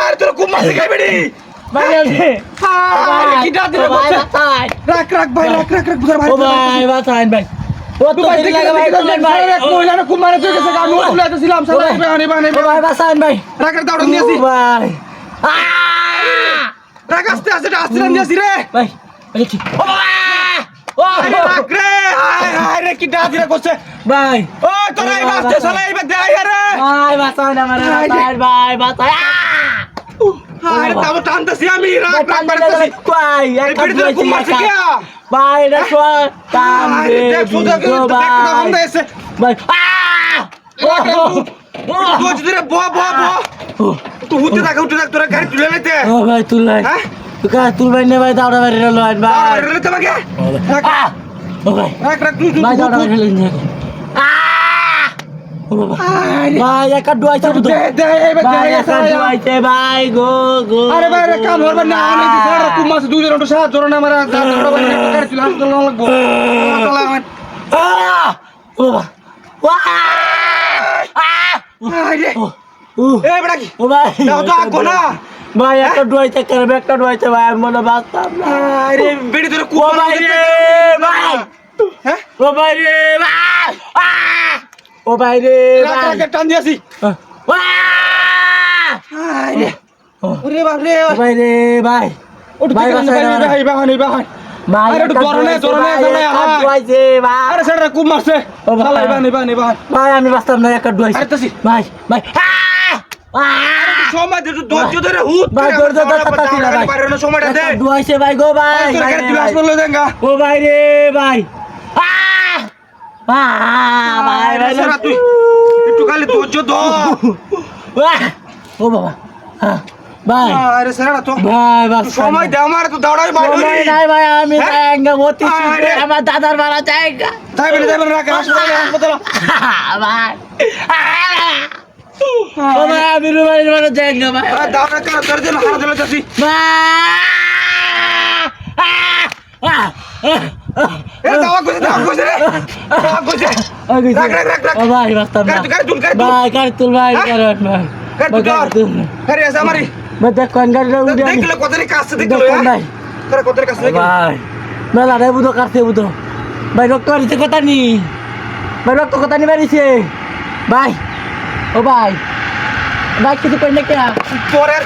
আর তোর খুব মারছে কে বেড়ি ভাই আছে কি ডাক দিলে বলছে রাখ রাখ ভাই রাখ রাখ রাখ বুঝার ভাই ও ভাই বাঁচান ভাই ও তো দেরি লাগে ভাই ভাই মহিলারা খুব মারা চলে গেছে আমি উলাইতেছিলাম সালা বানি বানি ভাই বাঁচান ভাই রাখ রাখ দাউড় নিয়েছি ভাই রাখ আস্তে আস্তে আস্তে নিয়েছি রে ভাই দেখি ও বাবা ও রাখ রে হায় হায় রে কি ডাক দিলে করছে ভাই ও তোরা এই বাসতে সালা এই বাদ আয় রে ভাই বাঁচান আমার ভাই বাঁচান আরে তাও টানতেছি আমি রাখ রাখ ভাই পারতেছি এক এই ভিডিও খুব মারছে কে ভাই না সো টান দে দেখ সুদা কে দেখ না হামদা এসে ভাই তুই যদি বো বো বো তুই উঠে দেখ তোরা গাড়ি তুলে নিতে ও ভাই তুল ভাই হ্যাঁ তুল ভাই নে ভাই দাওড়া বাইরে রলো ভাই আরে রে তোমাকে ও ভাই রাখ রাখ তুই ভাই দাওড়া বাইরে রলো ও বাবা ভাই একা ডুয়াইছে বুঝো দে এবার ভাই দে একা ডুয়াইছে ভাই গো গো আরে ভাই রে কাম হবে না আমি দি সারা তুই মাস দুই জন সাহায্য জোর না মারা দাঁড়া ভাই গাড়ি তুলে হাসপাতাল লাগবো চলা আমার ও বাবা ওয়া আরে এই বড়া কি ও ভাই দাও তো আগো না ভাই একটা ডুয়াইছে করবে একটা ডুয়াইছে ভাই আমি মনে বাঁচতাম না আরে বেড়ি তোরে ও ভাই রে ভাই হ্যাঁ ও ভাই রে ভাই ও ভাই রে ভাই রাখ টান দিয়েছি আরে ওরে বাপ রে ও ভাই রে ভাই ওঠ ভাই ভাই বাহানি বাহানি ভাই আরে একটু জরনে ডুয়াইছে ভাই আরে সেটা খুব মারছে ভাই বাহানি বাহানি বাহানি ভাই আমি বাঁচতাম না একটা ডুয়াইছে আরে তাসি ভাই ভাই সময় দে ধৈর্য ধরে হুত ভাই ধৈর্য ধরে তাতাছি না ভাই বাইরে সময়টা দে ডুয়াইছে ভাই গো ভাই তোর গাড়ি তুলে হাসপাতালে দেঙ্গা ও ভাই রে ভাই ভাই ভাই সারা তুই একটু খালি ধৈর্য ধর ও বাবা ভাই আরে সেরা তো ভাই বাস সময় দে আমার তো দাঁড়াই বাইরে সময় নাই ভাই আমি যাইঙ্গা মতি আমার দাদার বাড়া যাইঙ্গা তাই বলে রাখ হাসপাতালে ভাই ও ভাই আমি রুমাইল বাড়া যাইঙ্গা ভাই দাঁড়া কেন তোর জন্য হাত ধরে যাচ্ছি এ দাওয়া কইছে রে দাওয়া কইছে রাখ রাখ রাখ রাখ ও ভাই বাস্তাম না গাড়ি তুল ভাই গাড়ি তুল ভাই কারণ ভাই গাড়ি তুল আরে এসে আমারি ভাই দেখ কোন গাড়ি উঠে দেখলে কতরি কাছে দেখলে ভাই তোরা কতরি কাছে দেখলে ভাই মেলা রে বুঝো কাছে বুঝো ভাই রক্ত মারিছে কথা নি ভাই রক্ত কথা নি মারিছে ভাই ও ভাই ভাই কিছু কই না কে পরের